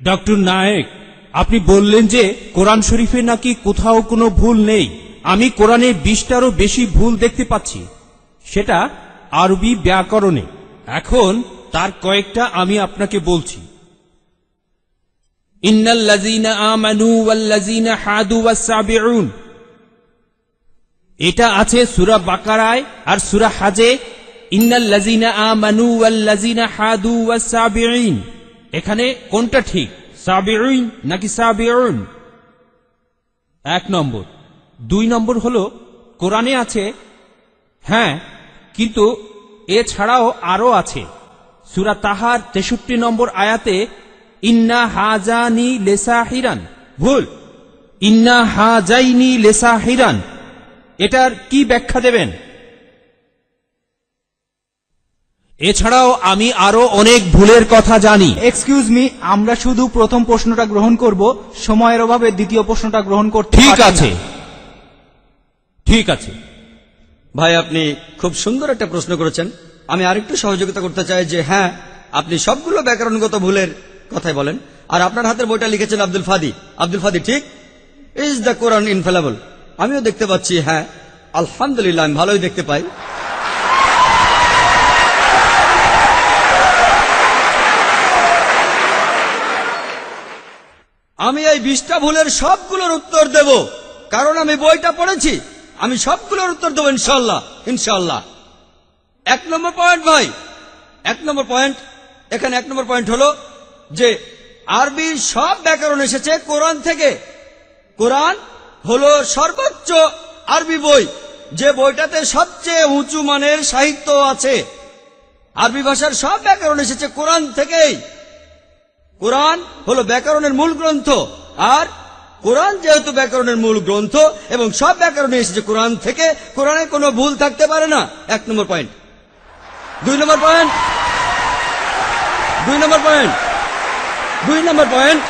Doctor Naik, আপনি বললেন যে কোরআন শরীফে নাকি কোথাও কোনো ভুল নেই। আমি কোরআনে 20টারও বেশি ভুল দেখতে পাচ্ছি, সেটা আরবি ব্যাকরণে। এখন তার কয়েকটা আমি আপনাকে বলছি। ইন্নাল্লাযীনা আমানু ওয়াল্লাযীনা হাদু ওয়াস-সাবিউন, এটা আছে সূরা বাকারায় আর সূরা হাজে। ইন্নাল্লাযীনা আমানু ওয়াল্লাযীনা হাদু ওয়াস-সাবিউন, এখানে কোনটা ঠিক, সাবিউন নাকি সাবিউন? 1 নম্বর। 2 নম্বর হলো কোরআনে আছে, হ্যাঁ, কিন্তু এছাড়াও আরো আছে। সূরা তাহার 63 নম্বর আয়াতে ইন্না হাজানি লেসাহিরান, ভুল, ইন্না হাজাইনি লেসাহিরান, এটার কি ব্যাখ্যা দেবেন? এছাড়াও আমি আরো অনেক ভুলের কথা জানি। এক্সকিউজ মি, আমরা শুধু প্রথম প্রশ্নটা গ্রহণ করব, সময়ের অভাবে দ্বিতীয় প্রশ্নটা গ্রহণ করতে ঠিক পারছি না। আছে, ঠিক আছে। ভাই, আপনি খুব সুন্দর একটা প্রশ্ন করেছেন। আমি আরেকটু সহযোগিতা করতে চাই যে হ্যাঁ, আপনি সবগুলো ব্যাকরণগত ভুলের কথাই বলেন, আর আপনার হাতের বইটা লিখেছেন আব্দুল ফাদি। আব্দুল ফাদি ঠিক, ইজ দ্য কোরআন ইনফেলেবল। আমিও দেখতে পাচ্ছি, হ্যাঁ আলহামদুলিল্লাহ, আমি ভালোই দেখতে পাই। আমি এই 20টা ভুলের সবগুলোর উত্তর দেব, কারণ আমি বইটা পড়েছি। আমি সবগুলোর উত্তর দেবো ইনশাল্লাহ, ইনশাল্লাহ। 1 নম্বর পয়েন্ট ভাই, 1 নম্বর পয়েন্ট, এখানে 1 নম্বর পয়েন্ট হলো যে আরবির সব ব্যাকরণ এসেছে কোরআন থেকে। কোরআন হলো সর্বোচ্চ আরবি বই, যে বইটাতে সবচেয়ে উঁচু মানের সাহিত্য আছে। আরবি ভাষার সব ব্যাকরণ এসেছে কোরআন থেকেই। কোরআন হলো ব্যাকরণের মূল গ্রন্থ, আর কোরআন যেহেতু ব্যাকরণের মূল গ্রন্থ এবং সব ব্যাকরণে এসেছে কোরআন থেকে, কোরআনে কোনো ভুল থাকতে পারে না। 1 নম্বর পয়েন্ট। 2 নম্বর পয়েন্ট, 2 নম্বর পয়েন্ট, 2 নম্বর পয়েন্ট।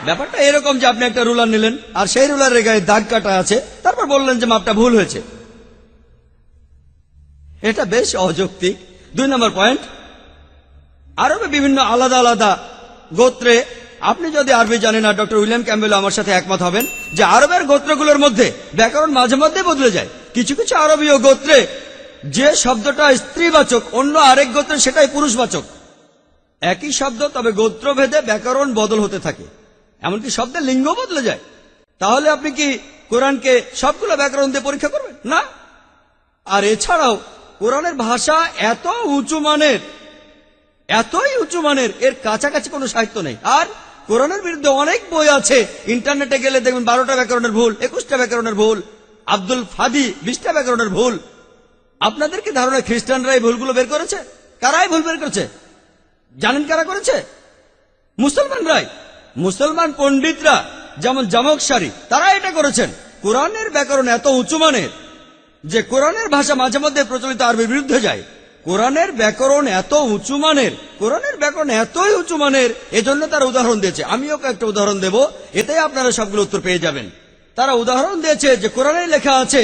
ব্যাপারটা এরকম যে আপনি একটা রুলার নিলেন, আর সেই রুলারের গায়ে দাগ কাটা আছে, তারপর বললেন যে মাপটা ভুল হয়েছে। এটা বেশ অযৌক্তিক। 2 নম্বর পয়েন্ট, আরবে বিভিন্ন আলাদা আলাদা গোত্রে, আপনি যদি আরবি জানেন, আর ডক্টর উইলিয়াম ক্যাম্বেল আমার সাথে একমত হবেন যে আরবের গোত্রগুলোর মধ্যে ব্যাকরণ মাঝে মধ্যে বদলে যায়। কিছু কিছু আরবীয় গোত্রে যে শব্দটা স্ত্রীবাচক, অন্য আরেক গোত্রে সেটাই পুরুষবাচক। একই শব্দ, তবে গোত্রভেদে ব্যাকরণ বদল হতে থাকে, এমনকি শব্দের লিঙ্গ বদলে যায়। তাহলে আপনি কি কোরআনকে সবগুলো ব্যাকরণ দিয়ে পরীক্ষা করবেন? না। আর এছাড়াও কোরআনের ভাষা এত উঁচু মানের, এতই উঁচু মানের, এর কাছাকাছি কোনো সাহিত্য নেই। আর কোরআনের বিরুদ্ধে অনেক বই আছে, ইন্টারনেটে গেলে দেখবেন 12টা ব্যাকরণের ভুল, 21টা ব্যাকরণের ভুল, আব্দুল ফাদি 20টা ব্যাকরণের ভুল। আপনাদের কি ধারণা খ্রিস্টানরা এই ভুলগুলো বের করেছে? কারাই ভুল বের করেছে জানেন? কারা করেছে? মুসলমানরাই। মুসলমান পণ্ডিতরা, যেমন জামকশারি, তারা এটা করেছেন। কোরআনের ব্যাকরণ এত উঁচু মানের যে কোরআনের ভাষা মাঝে মধ্যে প্রচলিত আরবির বিরুদ্ধে যায়। কোরআনের ব্যাকরণ এত উঁচু মানের, কোরআনের ব্যাকরণ এতই উঁচু মানের, এজন্য তারা উদাহরণ দিয়েছে। আমিও কয়েকটা উদাহরণ দেব, এতে আপনারা সবগুলো উত্তর পেয়ে যাবেন। তারা উদাহরণ দিয়েছে যে কোরআনে লেখা আছে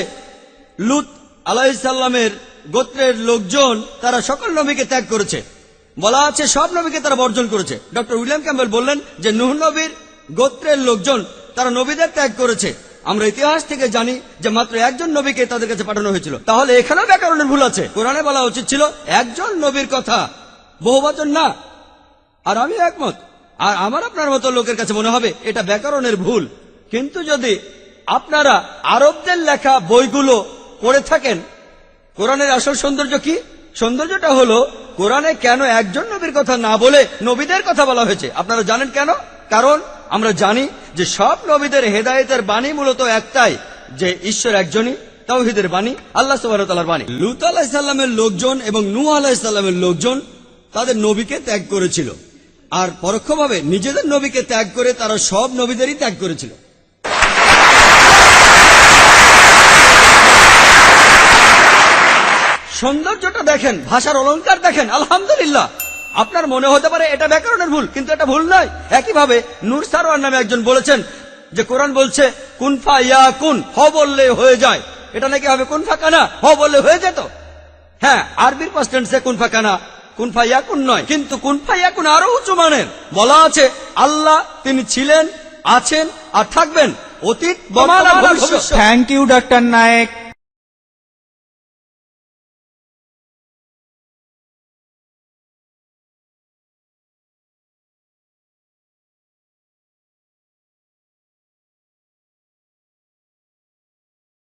লূত আলাইহিস সালামের গোত্রের লোকজন তারা সকল নবীকে ত্যাগ করেছে। বলা আছে সব নবীকে তারা বর্জন করেছে। ডক্টর উইলিয়াম ক্যাম্বেল বললেন যে নূহ নবীর গোত্রের লোকজন তারা নবীদের ত্যাগ করেছে। আমরা ইতিহাস থেকে জানি যে মাত্র একজন নবীকে তাদের কাছে পাঠানো হয়েছিল। তাহলে এখানেও ব্যাকরণের ভুল আছে। কোরআনে বলা উচিত ছিল একজন নবীর কথা, বহুবচন না। আর আমি একমত, আর আমার আপনার মতো লোকের কাছে মনে হবে এটা ব্যাকরণের ভুল। কিন্তু যদি আপনারা আরবদের লেখা বইগুলো পড়ে থাকেন, কোরআনের আসল সৌন্দর্য কি? সৌন্দর্যটা হলো কোরআনে কেন একজন নবীর কথা না বলে নবীদের কথা বলা হয়েছে। আপনারা জানেন কেন? কারণ আমরা জানি যে সব নবীদের হেদায়েতের বাণী মূলত একটাই, যে ঈশ্বর একজনই, তাওহীদের বাণী, আল্লাহ সুবহানাহু ওয়া তাআলার বাণী। লূত আলাইহিস সালামের লোকজন এবং নূহ আলাইহিস সালামের লোকজন তাদের নবীকে ত্যাগ করেছিল, আর পরোক্ষভাবে নিজেদের নবীকে ত্যাগ করে তারা সব নবীদেরই ত্যাগ করেছিল। সৌন্দর্যটা দেখেন, ভাষার অলংকার দেখেন, আলহামদুলিল্লাহ। আপনার মনে হতে পারে এটা ব্যাকরণের ভুল, কিন্তু এটা ভুল নয়। একইভাবে নূর সারওয়ার নামে একজন বলেছেন যে কোরআন বলছে কুনফা ইয়া কুন, হ বললে হয়ে যায়। এটা নাকি হবে কুনফা কানা, হ বললে হয়ে যেত। হ্যাঁ, আরবির পাস্ট টেন্সে কুনফা কানা কুন ফায়াকুন নয়, কিন্তু কুন ফায়াকুন আরো উঁচু মানের। বলা আছে আল্লাহ তিনি ছিলেন, আছেন আর থাকবেন, অতীত, বর্তমান আর ভবিষ্যৎ। Thank you doctor Naik.